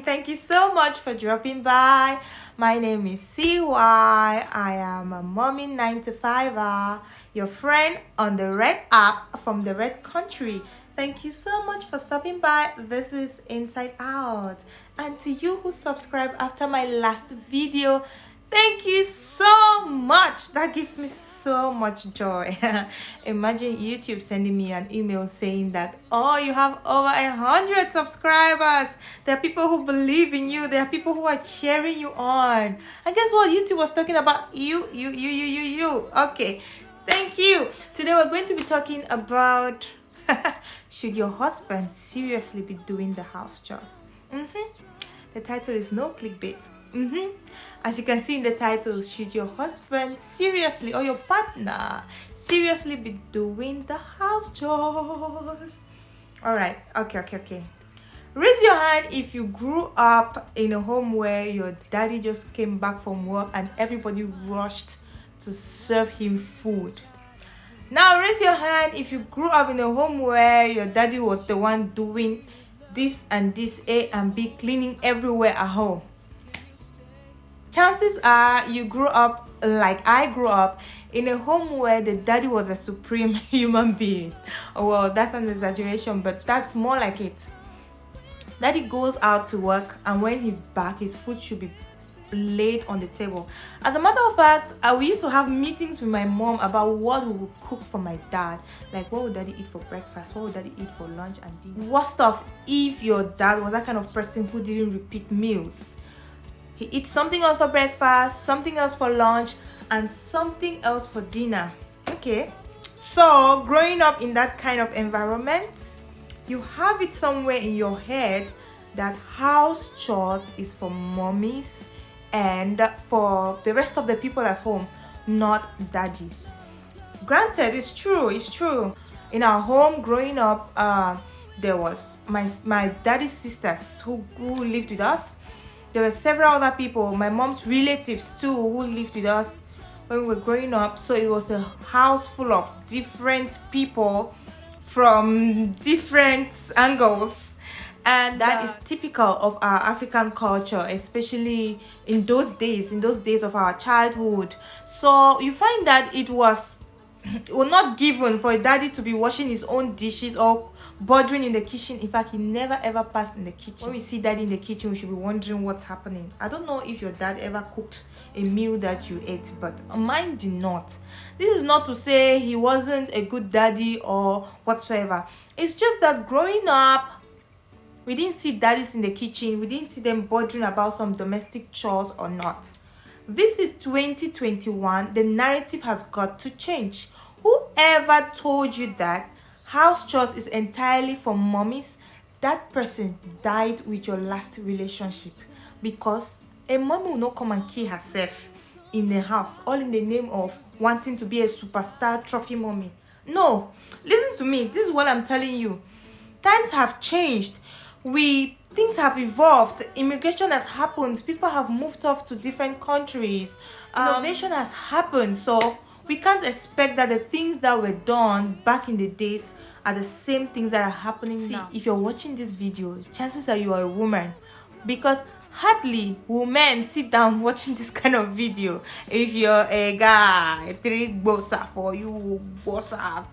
morning. Thank you so much for dropping by. My name is CY. I am a mommy 9 to 5er, your friend on the Red app from the Red country. Thank you so much for stopping by. This is Inside Out. And to you who subscribed after my last video, thank you so much. That gives me so much joy. Imagine YouTube sending me an email saying that, oh, you have over 100 subscribers. There are people who believe in you. There are people who are cheering you on. And guess what? YouTube was talking about you. Okay, thank you. Today we're going to be talking about should your husband seriously be doing the house chores? The title is no clickbait. As you can see in the title, should your husband seriously, or your partner seriously, be doing the house chores? All right, okay. Raise your hand if you grew up in a home where your daddy just came back from work and everybody rushed to serve him food. Now raise your hand if you grew up in a home where your daddy was the one doing this and this, A and B, cleaning everywhere at home. Chances are you grew up like I grew up in a home where the daddy was a supreme human being. Well, that's an exaggeration, but that's more like it. Daddy goes out to work, and when he's back, his food should be laid on the table. As a matter of fact, we used to have meetings with my mom about what we would cook for my dad. Like, what would daddy eat for breakfast? What would daddy eat for lunch and dinner? What stuff if your dad was that kind of person who didn't repeat meals? He eats something else for breakfast, something else for lunch, and something else for dinner. Okay, so growing up in that kind of environment, you have it somewhere in your head that house chores is for mommies and for the rest of the people at home, not daddies. Granted, it's true. In our home growing up, there was my daddy's sisters who lived with us. There were several other people, my mom's relatives too, who lived with us when we were growing up. So it was a house full of different people from different angles. And that is typical of our African culture, especially in those days of our childhood. So you find that it was not given for a daddy to be washing his own dishes or bothering in the kitchen. In fact, he never ever passed in the kitchen. When we see daddy in the kitchen, we should be wondering what's happening. I don't know if your dad ever cooked a meal that you ate, but mine did not. This is not to say he wasn't a good daddy or whatsoever. It's just that growing up, we didn't see daddies in the kitchen. We didn't see them bothering about some domestic chores or not. This is 2021. The narrative has got to change. Whoever told you that house chores is entirely for mommies, that person died with your last relationship, because a mom will not come and kill herself in the house all in the name of wanting to be a superstar trophy mommy. No, listen to me. This is what I'm telling you. Times have changed. Things have evolved. Immigration has happened. People have moved off to different countries. Innovation has happened. So we can't expect that the things that were done back in the days are the same things that are happening now. If you're watching this video, chances are you are a woman, because hardly will men sit down watching this kind of video. If you're a guy, three bossa for you, bossa,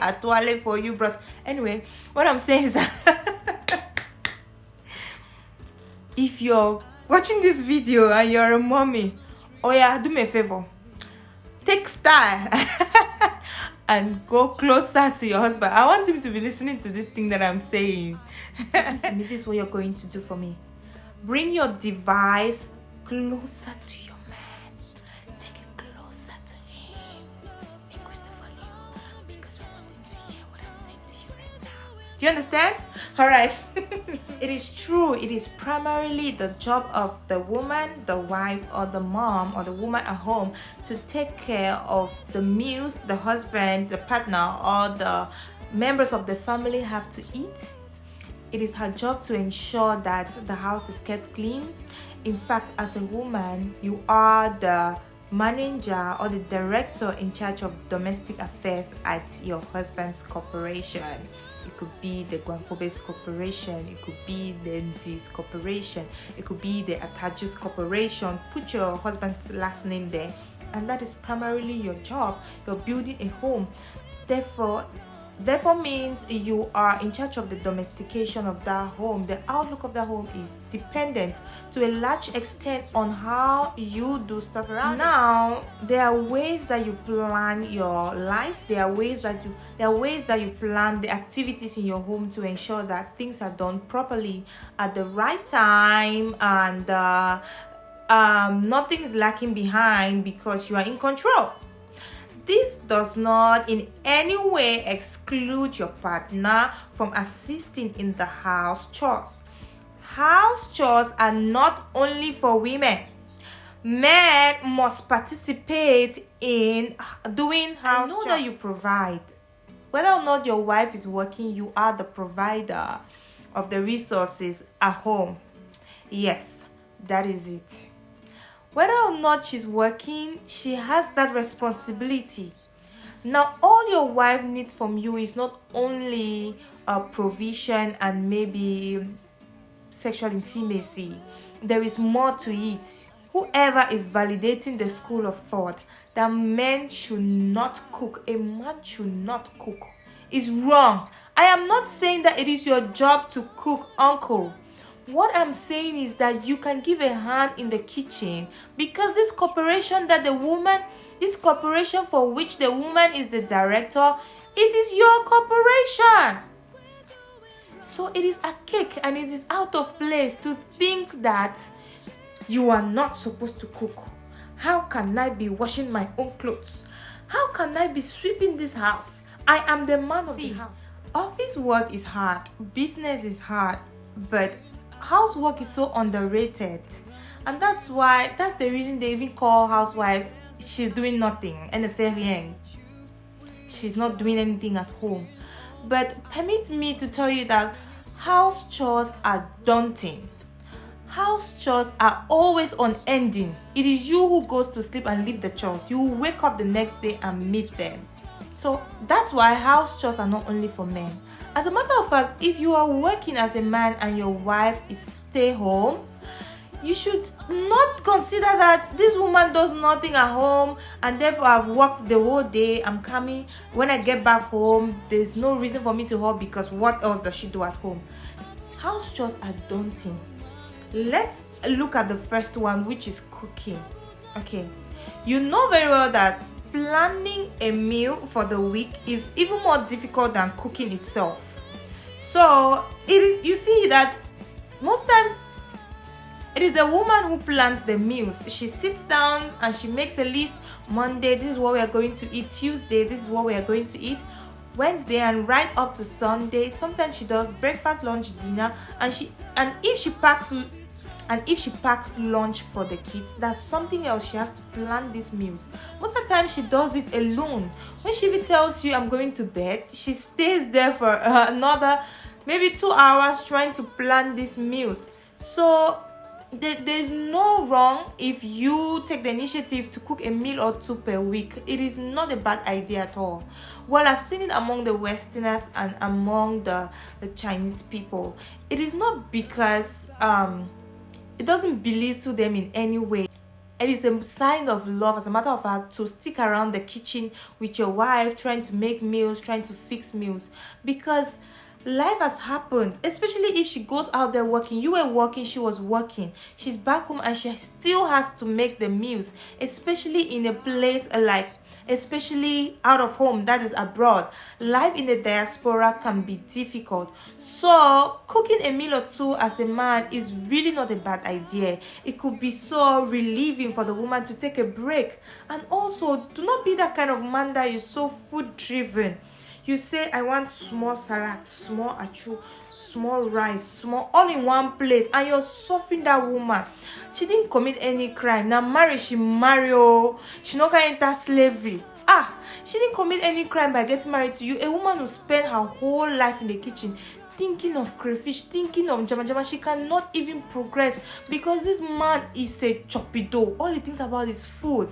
atuale for you, bros. Anyway, what I'm saying is that if you're watching this video and you're a mommy, oh yeah, do me a favor, take style and go closer to your husband. I want him to be listening to this thing that I'm saying. Listen to me, this is what you're going to do for me. Bring your device closer to your man. Take it closer to him. Increase the volume, because I want him to hear what I'm saying to you right now. Do you understand? All right. It is true. It is primarily the job of the woman, the wife, or the mom, or the woman at home to take care of the meals the husband, the partner, or the members of the family have to eat. It is her job to ensure that the house is kept clean. In fact, as a woman, you are the manager or the director in charge of domestic affairs at your husband's corporation. it could be the Guanfobes Corporation, it could be the Ndis Corporation, it could be the Atajus Corporation. Put your husband's last name there, and that is primarily your job. You're building a home. Therefore means you are in charge of the domestication of that home. The outlook of that home is dependent to a large extent on how you do stuff around. Now, there are ways that you plan your life. There are ways that you plan the activities in your home to ensure that things are done properly at the right time, and nothing is lacking behind because you are in control. This does not in any way exclude your partner from assisting in the house chores. House chores are not only for women. Men must participate in doing house chores. I know that you provide. Whether or not your wife is working, you are the provider of the resources at home. Yes, that is it. Whether or not she's working, she has that responsibility. Now, all your wife needs from you is not only a provision and maybe sexual intimacy. There is more to it. Whoever is validating the school of thought that men should not cook, a man should not cook, is wrong. I am not saying that it is your job to cook, uncle. What I'm saying is that you can give a hand in the kitchen, because this corporation for which the woman is the director, it is your corporation. So it is archaic and it is out of place to think that you are not supposed to cook. How can I be washing my own clothes? How can I be sweeping this house? I am the man of the house. Office work is hard, business is hard, but housework is so underrated, and that's the reason they even call housewives she's doing nothing and a rien. She's not doing anything at home. But permit me to tell you that house chores are daunting. House chores are always unending. It is you who goes to sleep and leave the chores. You will wake up the next day and meet them. So that's why house chores are not only for men. As a matter of fact, if you are working as a man and your wife is stay home, you should not consider that this woman does nothing at home and therefore I've worked the whole day. I'm coming. When I get back home, there's no reason for me to help because what else does she do at home? House chores are daunting. Let's look at the first one, which is cooking. Okay, you know very well that planning a meal for the week is even more difficult than cooking itself. So you see that most times it is the woman who plans the meals. She sits down and she makes a list. Monday, this is what we are going to eat. Tuesday, this is what we are going to eat. Wednesday, and right up to Sunday. Sometimes she does breakfast, lunch, dinner, and if she packs lunch for the kids, that's something else. She has to plan these meals. Most of the time she does it alone. When she even tells you I'm going to bed, she stays there for another maybe 2 hours trying to plan these meals. So there's no wrong if you take the initiative to cook a meal or two per week. It is not a bad idea at all. Well, I've seen it among the Westerners and among the Chinese people. It is not because it doesn't belittle them in any way. It is a sign of love, as a matter of fact, to stick around the kitchen with your wife, trying to make meals, trying to fix meals, because life has happened. Especially if she goes out there working. You were working, she was working. She's back home and she still has to make the meals, especially in a place especially out of home, that is abroad. Life in the diaspora can be difficult. So cooking a meal or two as a man is really not a bad idea. It could be so relieving for the woman to take a break. And also, do not be that kind of man that is so food driven. You say, I want small salad, small achu, small rice, small, all in one plate, and you're suffering that woman. She didn't commit any crime. Now married, she marry, oh. She not gonna enter slavery. She didn't commit any crime by getting married to you. A woman will spend her whole life in the kitchen thinking of crayfish, thinking of jama. She cannot even progress because this man is a chopido. All he thinks about is food.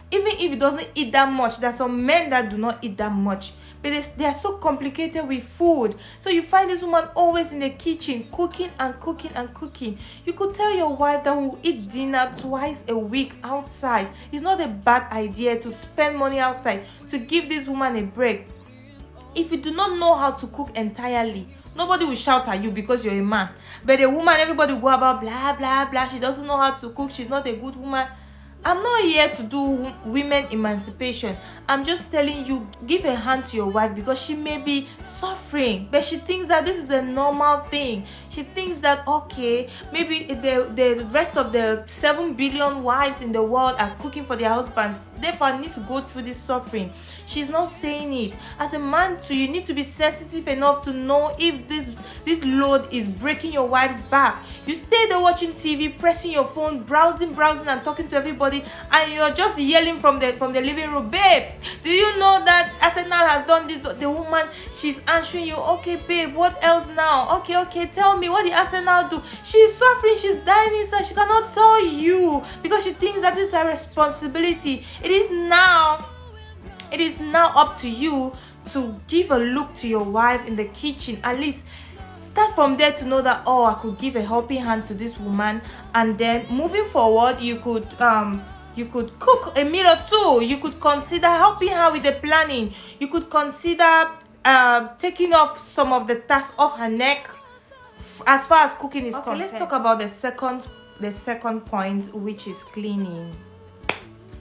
Even if it doesn't eat that much, there are some men that do not eat that much, but they are so complicated with food. So you find this woman always in the kitchen cooking and cooking and cooking. You could tell your wife that we'll eat dinner twice a week outside. It's not a bad idea to spend money outside to give this woman a break. If you do not know how to cook entirely, nobody will shout at you because you're a man. But a woman, everybody will go about blah blah blah. She doesn't know how to cook. She's not a good woman. I'm not here to do women emancipation. I'm just telling you, give a hand to your wife because she may be suffering, but she thinks that this is a normal thing. She thinks that, okay, maybe the rest of the 7 billion wives in the world are cooking for their husbands, therefore I need to go through this suffering. She's not saying it. As a man too, you need to be sensitive enough to know if this load is breaking your wife's back. You stay there watching TV, pressing your phone, browsing and talking to everybody, and you're just yelling from the living room, babe, do you know that Arsenal has done this? The woman, she's answering you, okay babe, what else now? Okay, tell me, what did Arsenal do? She's suffering, she's dying inside, she cannot tell you because she thinks that it's her responsibility. It is now up to you to give a look to your wife in the kitchen. At least start from there to know that, oh, I could give a helping hand to this woman, and then moving forward you could cook a meal or two. You could consider helping her with the planning. You could consider taking off some of the tasks off her neck as far as cooking is concerned. Let's talk about the second point, which is cleaning.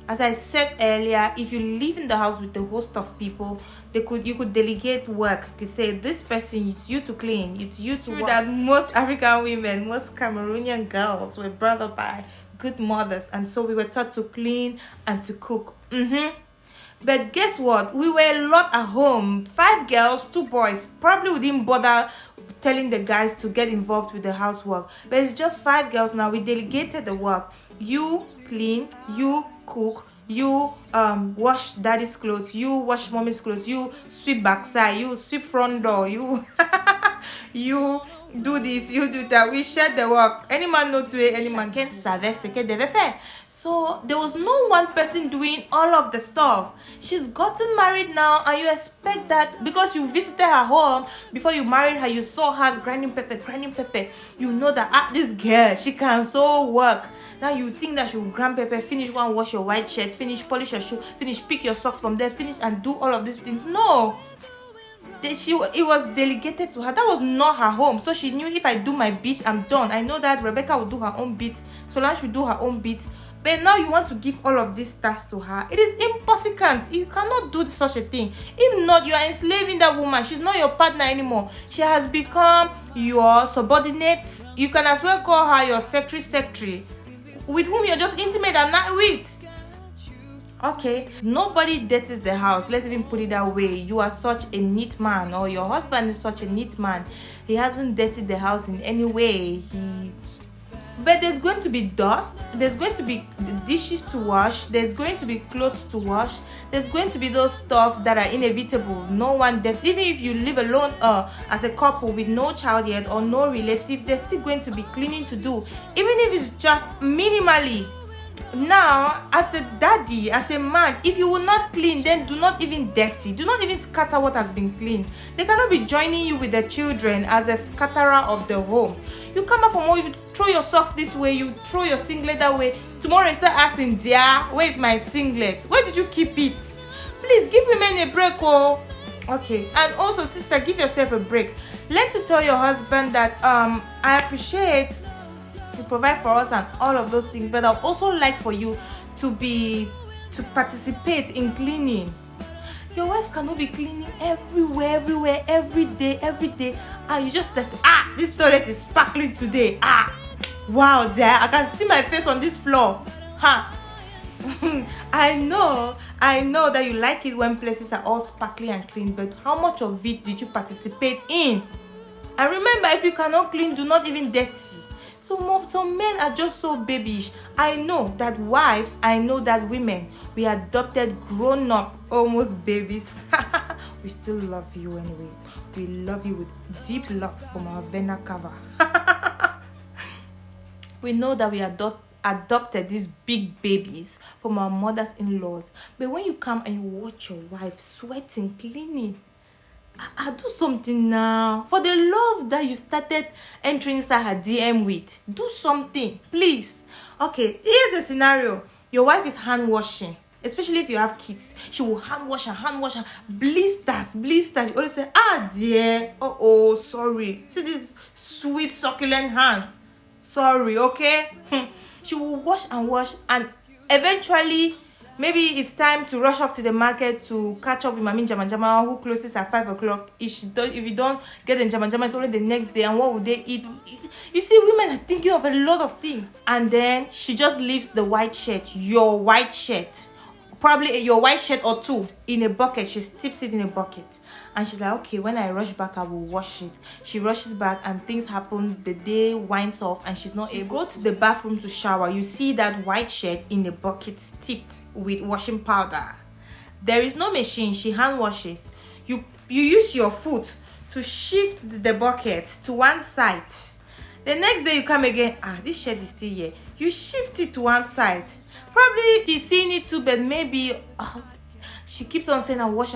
As I said earlier, if you live in the house with a host of people, you could delegate work. You could say, this person, it's you to clean, it's you to wash. That most African women, most Cameroonian girls were brought up by good mothers, and so we were taught to clean and to cook. But guess what? We were a lot at home. 5 girls, 2 boys. Probably we didn't bother telling the guys to get involved with the housework. But it's just 5 girls now. We delegated the work. You clean, you cook, you wash daddy's clothes, you wash mommy's clothes, you sweep backside, you sweep front door, you you do this, you do that. We share the work. Any man knows where any man can service. So there was no one person doing all of the stuff. She's gotten married now, and you expect that because you visited her home before you married her, you saw her grinding pepper. You know that this girl, she can so work. Now you think that she will grind pepper, finish one, wash your white shirt, finish polish your shoe, finish pick your socks from there, finish and do all of these things. No. It was delegated to her. That was not her home. So she knew, if I do my bit, I'm done. I know that Rebecca will do her own bit, Solange will do her own bit. But now you want to give all of these tasks to her. It is impossible. You cannot do such a thing. If not, you are enslaving that woman. She's not your partner anymore. She has become your subordinate. You can as well call her your secretary, with whom you're just intimate at night with. Okay, nobody dirties the house. Let's even put it that way. You are such a neat man, or your husband is such a neat man. He hasn't dirtied the house in any way. But there's going to be dust. There's going to be dishes to wash. There's going to be clothes to wash. There's going to be those stuff that are inevitable. No one that, even if you live alone as a couple with no child yet or no relative, there's still going to be cleaning to do, even if it's just minimally. Now, as a daddy, as a man, if you will not clean, then do not even dirty. Do not even scatter what has been cleaned. They cannot be joining you with the children as a scatterer of the home. You come back from home, you throw your socks this way, you throw your singlet that way. Tomorrow you start asking, dear, where is my singlet? Where did you keep it? Please give women a break, oh. Okay, and also, sister, give yourself a break. Learn to tell your husband that I appreciate you provide for us and all of those things, but I'd also like for you to participate in cleaning. Your wife cannot be cleaning everywhere, every day, and you just say, this toilet is sparkling today. Wow, dear, I can see my face on this floor. I know that you like it when places are all sparkling and clean, but how much of it did you participate in? And remember, if you cannot clean, do not even dirty. So some men are just so babyish. I know that wives, I know that women, we adopted grown up almost babies. We still love you anyway. We love you with deep love from our vena cava. We know that we adopted these big babies from our mothers in-laws. But when you come and you watch your wife sweating, cleaning, I do something now. For the love that you started entering inside her DM with, do something, please. Okay, here's a scenario. Your wife is hand washing, especially if you have kids. She will hand wash her, blisters. You always say, dear, sorry. See these sweet succulent hands. Sorry, okay? She will wash, and eventually, maybe it's time to rush off to the market to catch up with Mami Jama who closes at 5 o'clock. If you don't get the Jama, it's only the next day. And what would they eat? You see, women are thinking of a lot of things. And then she just leaves the white shirt, your white shirt, probably your white shirt or two, in a bucket. She tips it in a bucket. And she's like, okay, when I rush back, I will wash it. She rushes back and things happen. The day winds off and she's not able to go to the bathroom to shower. You see that white shirt in a bucket tipped with washing powder. There is no machine. She hand washes. You use your foot to shift the bucket to one side. The next day you come again. This shirt is still here. You shift it to one side. Probably she's seeing it too, but maybe she keeps on saying, I wash,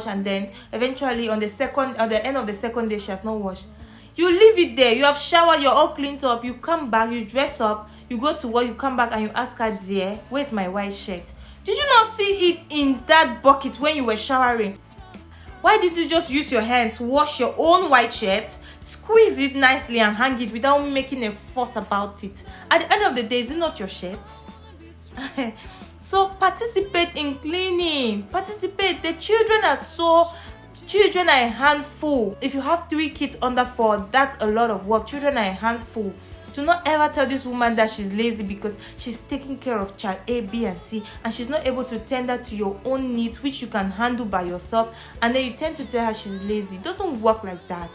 and then eventually on the end of the second day, she has not washed. You leave it there. You have showered, you're all cleaned up. You come back, you dress up, you go to work, you come back and you ask her, dear, where's my white shirt? Did you not see it in that bucket when you were showering? Why did you just use your hands, wash your own white shirt, squeeze it nicely and hang it without making a fuss about it? At the end of the day, is it not your shirt? So participate in cleaning. Participate. The children are a handful. If you have 3 kids under 4, that's a lot of work. Children are a handful. Do not ever tell this woman that she's lazy because she's taking care of child A, B, and C, and she's not able to tender to your own needs, which you can handle by yourself, and then you tend to tell her she's lazy. It doesn't work like that.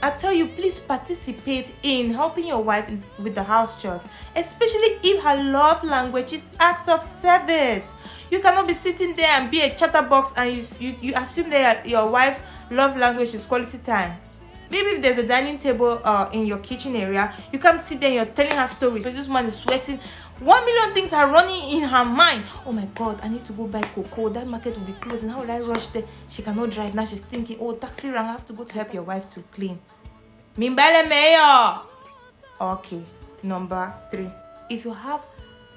I tell you, please participate in helping your wife with the house chores, especially if her love language is act of service. You cannot be sitting there and be a chatterbox and you assume that your wife's love language is quality time. Maybe if there's a dining table in your kitchen area, you come sit there and you're telling her stories. This woman is sweating. 1 million things are running in her mind. Oh my God, I need to go buy cocoa. That market will be closing. How will I rush there? She cannot drive. Now she's thinking, taxi rang. I have to go to help your wife to clean. Mimbele mayor. Okay, number 3. If you have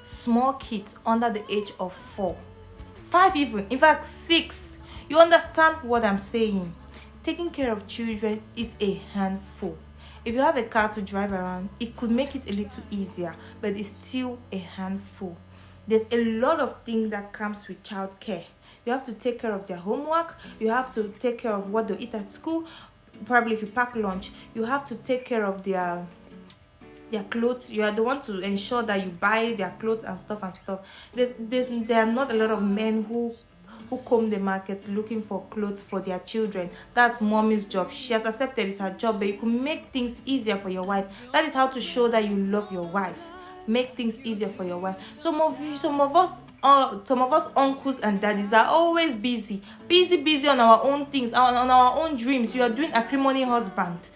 small kids under the age of 4, 5 even, in fact 6, you understand what I'm saying. Taking care of children is a handful. If you have a car to drive around, it could make it a little easier, but it's still a handful. There's a lot of things that comes with childcare. You have to take care of their homework. You have to take care of what they eat at school. Probably if you pack lunch, you have to take care of their clothes. You are the one to ensure that you buy their clothes and stuff. There are not a lot of men who comb the market looking for clothes for their children. That's mommy's job. She has accepted it's her job, but you can make things easier for your wife. That is how to show that you love your wife. Make things easier for your wife. Some of us uncles and daddies are always busy on our own things, on our own dreams. You are doing acrimony husband,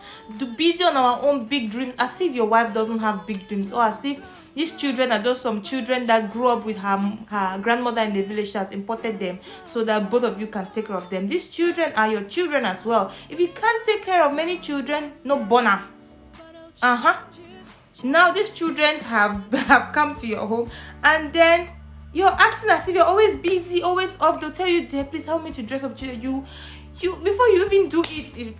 busy on our own big dreams, as if your wife doesn't have big dreams, or as if these children are just some children that grew up with her grandmother in the village that has imported them so that both of you can take care of them. These children are your children as well. If you can't take care of many children, no bona. Now these children have come to your home, and then you're acting as if you're always busy, always off. They'll tell you, dear, please help me to dress up children. You before you even do it,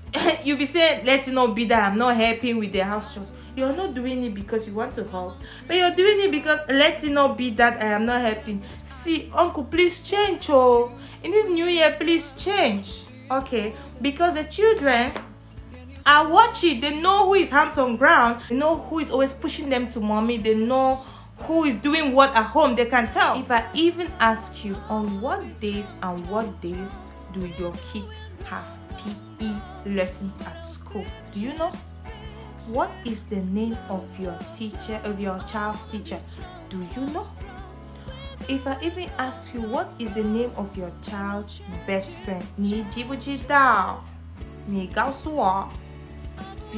you'll be saying, let it not be that I'm not helping with the house chores. You're not doing it because you want to help, but you're doing it because let it not be that I am not helping. See, uncle, please change. In this new year, please change. Okay, because the children are watching. They know who is hands on ground. They know who is always pushing them to mommy. They know who is doing what at home. They can tell. If I even ask you, on what days do your kids have PE lessons at school? Do you know? What is the name of your teacher, of your child's teacher? Do you know? If I even ask you, what is the name of your child's best friend? You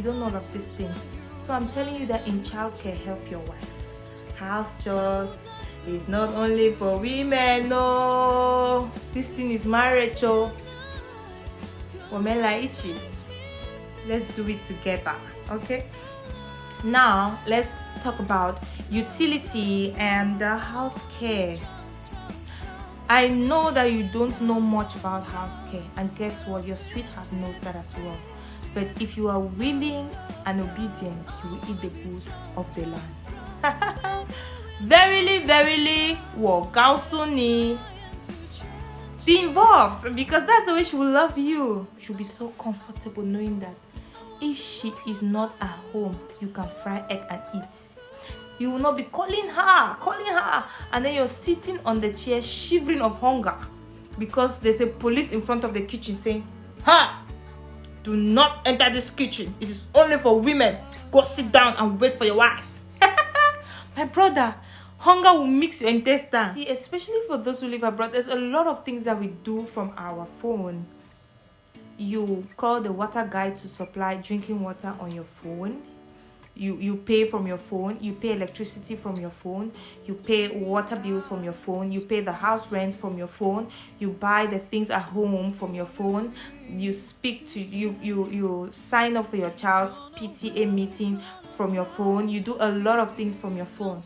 don't know about these things. So I'm telling you that in childcare, help your wife. House chores is not only for women, no. This thing is marriage, oh. Wamela ichi. Let's do it together, okay? Now, let's talk about utility and house care. I know that you don't know much about house care, and guess what? Your sweetheart knows that as well. But if you are willing and obedient, you will eat the good of the land. Verily, verily, Wogausuni. Be involved, because that's the way she will love you. She'll be so comfortable knowing that if she is not at home, you can fry egg and eat. You will not be calling her, and then you're sitting on the chair shivering of hunger because there's a police in front of the kitchen saying, "Ha! Do not enter this kitchen. It is only for women. Go sit down and wait for your wife." My brother, hunger will mix your intestine. See, especially for those who live abroad, there's a lot of things that we do from our phone. You call the water guy to supply drinking water on your phone. You pay from your phone. You pay electricity from your phone. You pay water bills from your phone. You pay the house rent from your phone. You buy the things at home from your phone. You speak to you sign up for your child's PTA meeting from your phone. You do a lot of things from your phone.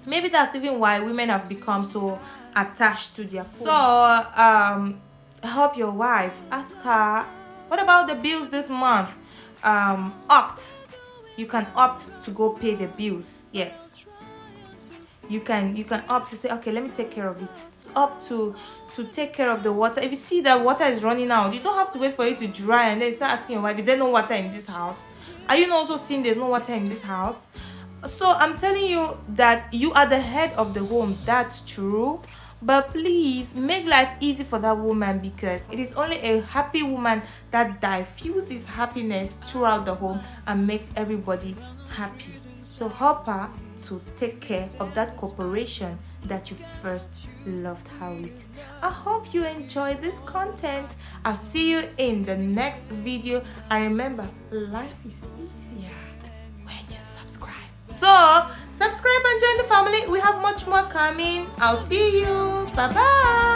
Maybe that's even why women have become so attached to their phone. So help your wife. Ask her, what about the bills this month? Opt. You can opt to go pay the bills. Yes. You can opt to say, okay, let me take care of it. Opt to take care of the water. If you see that water is running out, you don't have to wait for it to dry and then you start asking your wife, is there no water in this house? Are you not also seeing there's no water in this house? So I'm telling you that you are the head of the home. That's true. But please make life easy for that woman, because it is only a happy woman that diffuses happiness throughout the home and makes everybody happy. So help her to take care of that corporation that you first loved her with. I hope you enjoy this content. I'll see you in the next video. And remember, life is easier when you subscribe. So subscribe and join the family. We have much more coming. I'll see you. Bye bye.